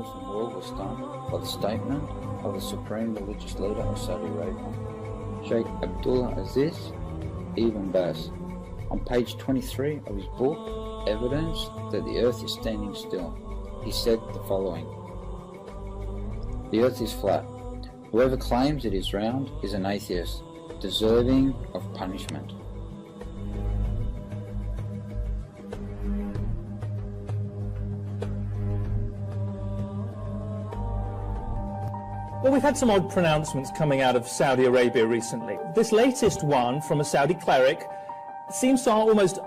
Muslim world was stunned by the statement of the supreme religious leader of Saudi Arabia, Sheikh Abdullah Aziz Ibn Baz, on page 23 of his book, Evidence that the Earth is Standing Still. He said the following: "The Earth is flat. Whoever claims it is round is an atheist, deserving of punishment." Well, we've had some odd pronouncements coming out of Saudi Arabia recently. This latest one from a Saudi cleric seems to almost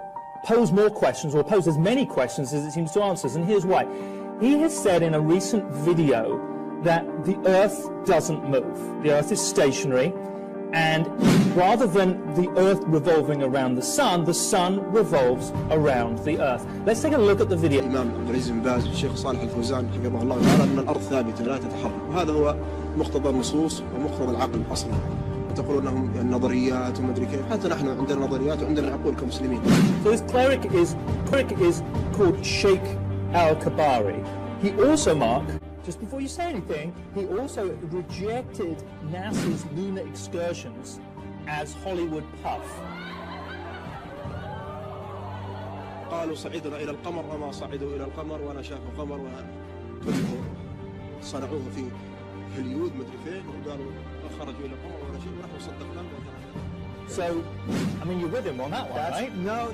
pose more questions, or pose as many questions as it seems to answer, and here's why. He has said in a recent video that the Earth doesn't move. The Earth is stationary, and rather than the Earth revolving around the Sun revolves around the Earth. Let's take a look at the video. الإمام عبد العزيز بن باز والشيخ صالح الفوزان حفظه الله تعالى أن الأرض ثابتة لا تتحرك، وهذا هو مقتضى النصوص ومقتضى العقل أصلا. تقول أنهم نظريات وما أدري كيف، حتى نحن عندنا نظريات وعندنا عقول كمسلمين. So this cleric is called Sheikh Al-Kabari. He also, Mark, just before you say anything, he also rejected NASA's lunar excursions as Hollywood puff. قالوا صعدنا إلى القمر وما صعدوا إلى القمر وأنا شافوا قمر صنعوه في هوليوود مدري فين وقالوا خرجوا إلى القمر ولا شيء ونحن صدقنا. So, I mean, you're with him on that one, right? No,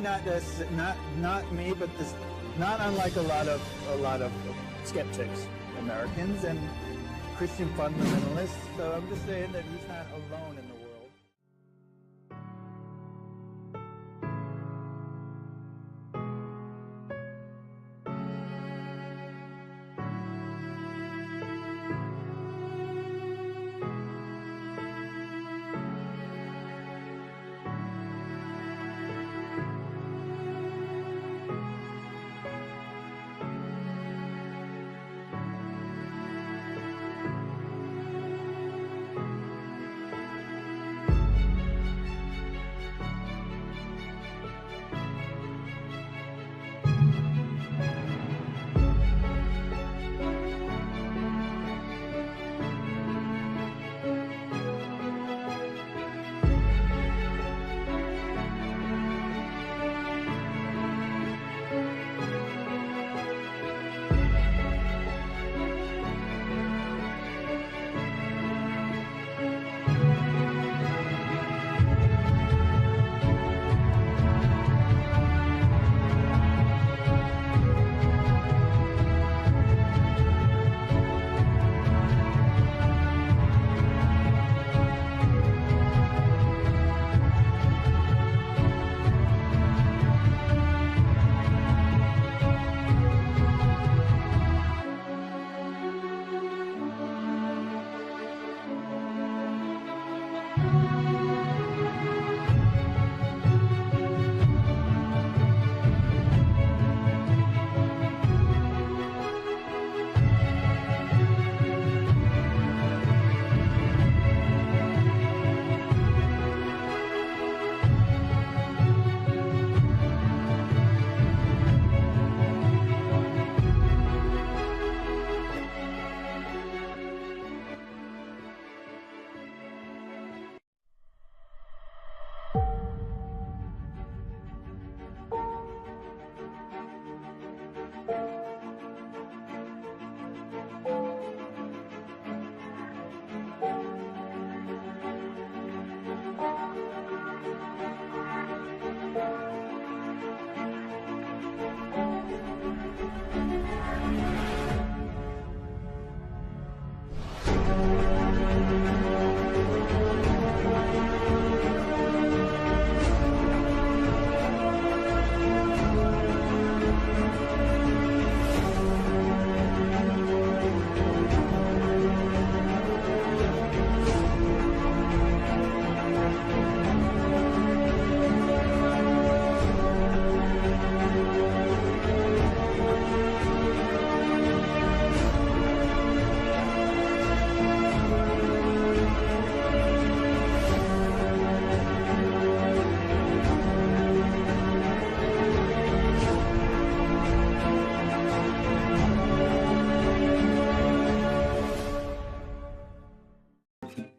not me, but this, not unlike a lot of skeptics, Americans and Christian fundamentalists. So I'm just saying that he's not alone in the world.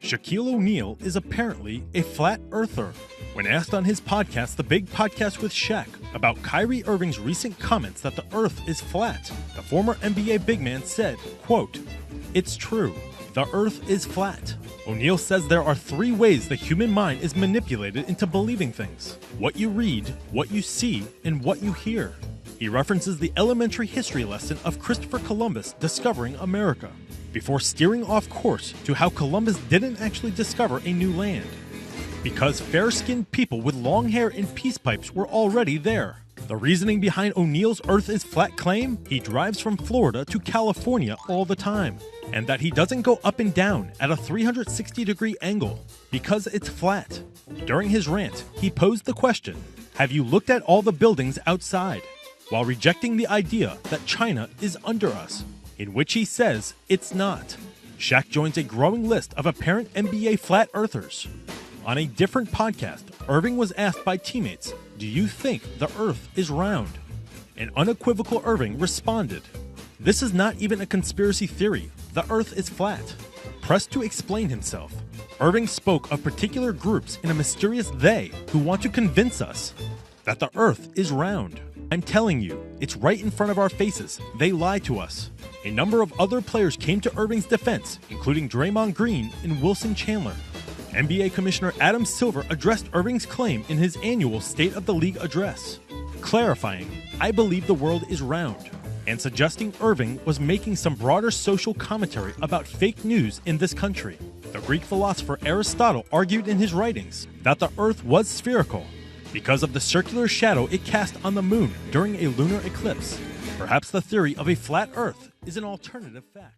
Shaquille O'Neal is apparently a flat earther. When asked on his podcast, The Big Podcast with Shaq, about Kyrie Irving's recent comments that the earth is flat, the former NBA big man said, quote, "It's true. The earth is flat." O'Neal says there are 3 ways the human mind is manipulated into believing things: what you read, what you see, and what you hear. He references the elementary history lesson of Christopher Columbus discovering America, before steering off course to how Columbus didn't actually discover a new land. Because fair-skinned people with long hair and peace pipes were already there. The reasoning behind O'Neal's Earth is flat claim: he drives from Florida to California all the time, and that he doesn't go up and down at a 360-degree angle because it's flat. During his rant, he posed the question, have you looked at all the buildings outside? While rejecting the idea that China is under us, in which he says it's not. Shaq joins a growing list of apparent NBA flat earthers. On a different podcast, Irving was asked by teammates, do you think the earth is round? An unequivocal Irving responded, this is not even a conspiracy theory, the earth is flat. Pressed to explain himself, Irving spoke of particular groups in a mysterious they who want to convince us that the earth is round. I'm telling you, it's right in front of our faces. They lie to us. A number of other players came to Irving's defense, including Draymond Green and Wilson Chandler. NBA Commissioner Adam Silver addressed Irving's claim in his annual State of the League address, clarifying, I believe the world is round, and suggesting Irving was making some broader social commentary about fake news in this country. The Greek philosopher Aristotle argued in his writings that the earth was spherical, because of the circular shadow it cast on the moon during a lunar eclipse. Perhaps the theory of a flat earth is an alternative fact.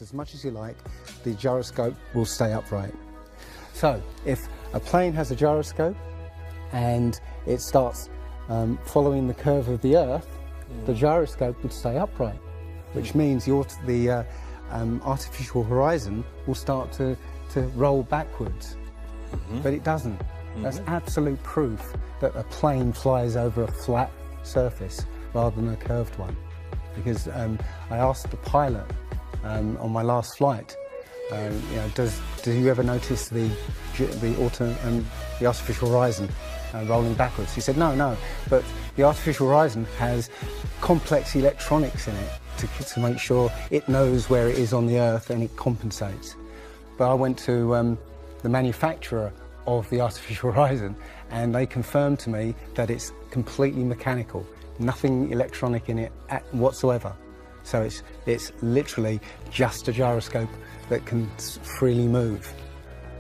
As much as you like, the gyroscope will stay upright. So if a plane has a gyroscope and it starts following the curve of the Earth, the gyroscope would stay upright, which means the artificial horizon will start to roll backwards. But it doesn't. That's absolute proof that a plane flies over a flat surface rather than a curved one. Because I asked the pilot on my last flight, do you ever notice the artificial horizon rolling backwards? He said, no, but the artificial horizon has complex electronics in it to make sure it knows where it is on the Earth and it compensates. But I went to the manufacturer of the artificial horizon and they confirmed to me that it's completely mechanical, nothing electronic in it whatsoever. So it's literally just a gyroscope that can freely move.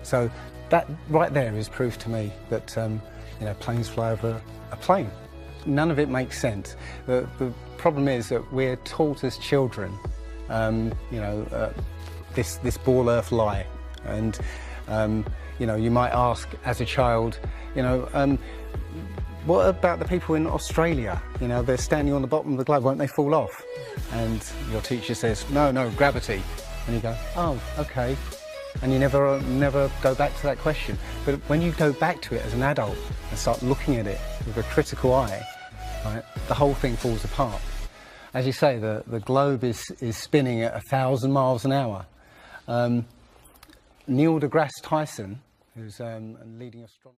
So that right there is proof to me that planes fly over a plane. None of it makes sense. The problem is that we're taught as children, this ball Earth lie, and You know, you might ask as a child, you know, what about the people in Australia? You know, they're standing on the bottom of the globe, won't they fall off? And your teacher says, no, gravity. And you go, oh, okay. And you never go back to that question. But when you go back to it as an adult and start looking at it with a critical eye, right, the whole thing falls apart. As you say, the globe is spinning at 1,000 miles an hour. Neil deGrasse Tyson, who's leading astronomer.